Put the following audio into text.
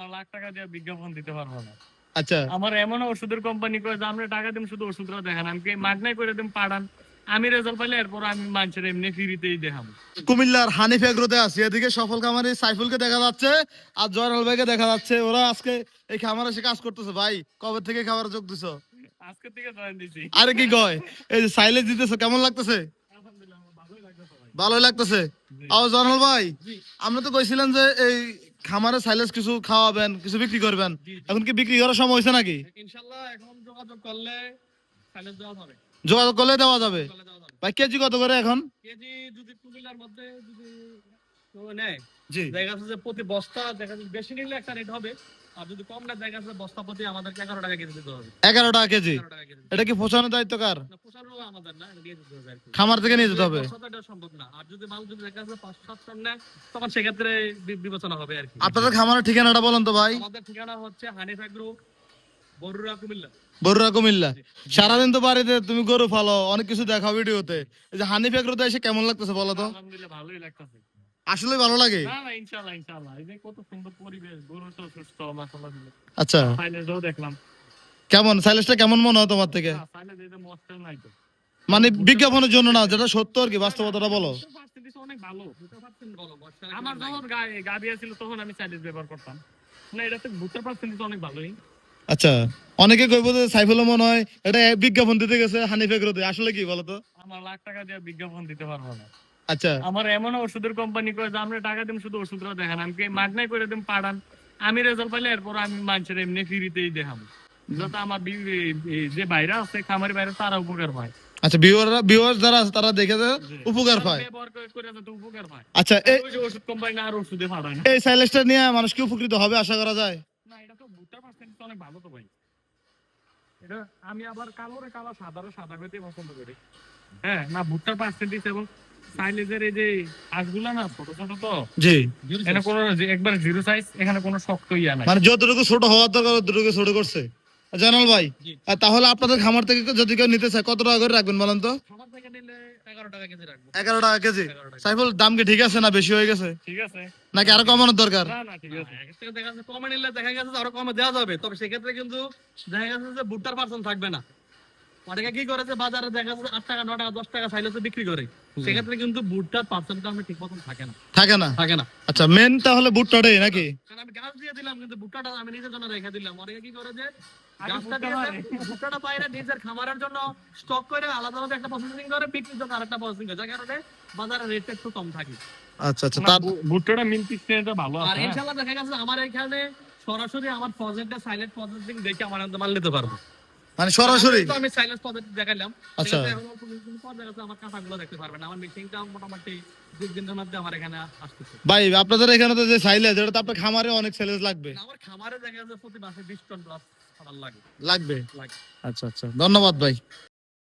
আমার লাখ টাকা দিয়ে বিজ্ঞাপন দিতে পারবো না। আচ্ছা, আমার এমন ওষুধের কোম্পানি করে যে আমরা টাকা দিম শুধু ওষুধটা দেখান, আমি মাগনাই করে দিম পাঠান, আমি রেজাল্ট পাইলে এরপর আমি মানুষের এমনি ফ্রিতেই দেখাবো। কুমিল্লার হানিফ এগ্রোতে আছি, এদিকে সফল খামারি সাইফুলকে দেখা যাচ্ছে আর জয়নাল ভাইকে দেখা যাচ্ছে। ওরা আজকে এই খামারে এসে কাজ করতেছে। ভাই কবে থেকে খামারে যোগ দিছো? আজকে থেকে জয়েন দিছি। আরে কি কয়, এই যে সাইলেজ দিতেছো কেমন লাগতেছে? আলহামদুলিল্লাহ আমার ভালোই লাগতেছে ভাই। ভালোই লাগতেছে। আও জয়নাল ভাই, আমরা তো কইছিলেন যে এই খামারে সাইলেজ কিছু খাওয়াবেন, কিছু বিক্রি করবেন, এখন কি বিক্রি করার সময় হয়েছে নাকি? ইনশাআল্লাহ এখন যোগাযোগ করলে সাইলেজ দেওয়া হবে। যোগাযোগ করলে দেওয়া যাবে। করলে দেওয়া যাবে। ভাই কেজি কত করে এখন? কেজি যদি কুমিল্লার মধ্যে যদি কেউ নেয়, জি, দেখা যাচ্ছে যে প্রতি বস্তা দেখা যাচ্ছে বেশি নিলে একটা রেট হবে, আর যদি কম নেয় দেখা যাচ্ছে বস্তা প্রতি আমাদেরকে 11 টাকা কেজি দিতে হবে। 11 টাকা কেজি। 11 টাকা কেজি। এটা কি পৌঁছানোর দায়িত্ব কার? না, পোষানো আমাদের না, এটা দিয়ে দিতে হবে আর কি। খামার থেকে নিয়ে যেতে হবে। বস্তাটা এটা সম্ভব না। আর যদি মাল যদি দেখা যাচ্ছে 5-7 টন নেয়, তখন সেক্ষেত্রে বিবেচনা হবে আর কি। আপনাদের খামারের ঠিকানাটা বলেন তো ভাই। আমাদের ঠিকানা হচ্ছে হানিফ এগ্রো, বরুড়া, কুমিল্লা। বরুড়া কুমিল্লা। সারাদিন তো বাড়িতে তুমি গরু ফালো, অনেক কিছু দেখাও ভিডিওতে। এই যে হানিফ এগ্রোতে এসে কেমন লাগতেছে বলো তো? আলহামদুলিল্লাহ ভালোই লাগতেছে। আসলে ভালো লাগে। না না, ইনশাআল্লাহ ইনশাআল্লাহ, এই যে কত সুন্দর পরিবেশ, গরু তো সুস্থ মাশাআল্লাহ। আচ্ছা, সাইলেজও দেখলাম। কেমন সাইলেজটা কেমন মনে হয় তোমার থেকে? না, সাইলেজ এটা মস্ত নাই তো। মানে বিজ্ঞাপনের জন্য না, যেটা সত্য আর কি, বাস্তবতাটা বলো। পার্সেন্টেজ অনেক ভালো। আমার যখন গাড়ি ছিল তখন আমি সাইলেজ ব্যবহার করতাম না, এটা তো ভুট্টার পার্সেন্টেজ অনেক ভালোই। আচ্ছা, অনেকে কইব যে সাইফুল মনে হয় এটা বিজ্ঞাপন দিতে গেছে হানিফ এগ্রোতে, আসলে কি বলো তো? আমার লাখ টাকা দিয়ে বিজ্ঞাপন দিতে পারবো না। আচ্ছা, আমার এমন ওষুধের কোম্পানি করে যে আমরা টাকা দিম শুধু ওষুধটা দেখান, আমি মাগনাই করে দিম পাঠান, আমি রেজাল্ট পাইলে এরপর আমি মানুষের এমনি ফ্রিতেই দেখাবো, যাতে আমার যে বাইরে আছে খামারি বাইরে তারা উপকার পায়। আচ্ছা, ভিউয়ার যারা আছে তারা দেখে যে উপকার পায়। ব্যবহার করে যাতে উপকার পায়। আচ্ছা, ওই যে ওষুধ কোম্পানি আর ওষুধে পাঠায় না। এই সাইলেজটা নিয়ে মানুষ কি উপকৃত হবে আশা করা যায়? না, এটা তো ভুট্টার পার্সেন্টেজ অনেক ভালো তো ভাই। এটা আমি আবার কালোরে কালো সাদারে সাদা পেতে পছন্দ করি। হ্যাঁ, না ভুট্টার পার্সেন্টেজ এবং সাইলেজের এই যে আঁশগুলা না ছোট ছোট তো, জি, এখানে কোনো একবার জিরো সাইজ, এখানে কোনো শক্ত ইয়া নাই। মানে যতটুকু ছোট হওয়ার দরকার ততটুকু ছোট করছে। জানাল ভাই, তাহলে আপনাদের খামার থেকে যদি কেউ নিতে চায় কত টাকা করে রাখবেন বলেন তো? খামার থেকে নিলে 11 টাকা কেজি রাখবো। 11 টাকা কেজি। সাইফুল দাম কি ঠিক আছে না বেশি হয়ে গেছে, ঠিক আছে নাকি আরো কমানোর দরকার? না না ঠিক আছে। এক থেকে দেখা যাচ্ছে কমে নিলে দেখা গেছে আরো কমে দেওয়া যাবে, তবে সেক্ষেত্রে কিন্তু দেখা গেছে যে ভুট্টার পার্সেন্ট থাকবে না। অনেকে কি করেছে বাজারে দেখা যাচ্ছে 8 টাকা 9 টাকা 10 টাকা সাইলেজে বিক্রি করে, সেক্ষেত্রে কিন্তু ভুট্টার পার্সেন্টটা আমি ঠিক মতন থাকে না। থাকে না। আচ্ছা, মেন তাহলে ভুট্টাটাই নাকি? কারণ আমি গাছ দিয়ে দিলাম কিন্তু ভুট্টাটা আমি নিজের জন্য রেখে দিলাম। অনেকে কি করে যে গাছটা দিয়ে ভুট্টাটা বাইরে নিজের খামারের জন্য স্টক করে আলাদাভাবে একটা প্রসেসিং করে, বিক্রির জন্য আরেকটা প্রসেসিং করে, যার কারণে বাজারে রেটটা একটু কম থাকে। আচ্ছা আচ্ছা, তার ভুট্টাটা মিল পিক্সটা ভালো আছে। আর ইনশাআল্লাহ দেখা গেছে আমার এখানে সরাসরি আমার প্রজেক্টটা সাইলেন্ট প্রসেসিং দেখে আমার মাল নিতে পারবো। মানে সরাসরি আমি সাইলেন্স পদ্ধতি দেখাইলাম। আচ্ছা, এখন কিছু পর দেখা যাচ্ছে আমার কাঁচাগুলো দেখতে পারবেন। আমার মিটিংটা মোটামুটি 2 দিনের মধ্যে আমার এখানে আসতেছে। ভাই আপনাদের এখানে তো যে সাইলেজ, এটা তো আপনার খামারে অনেক সাইলেজ লাগবে। আমার খামারে দেখা যাচ্ছে প্রতি মাসে 20 টন প্লাস খাবার লাগে। লাগবে। আচ্ছা আচ্ছা, ধন্যবাদ ভাই।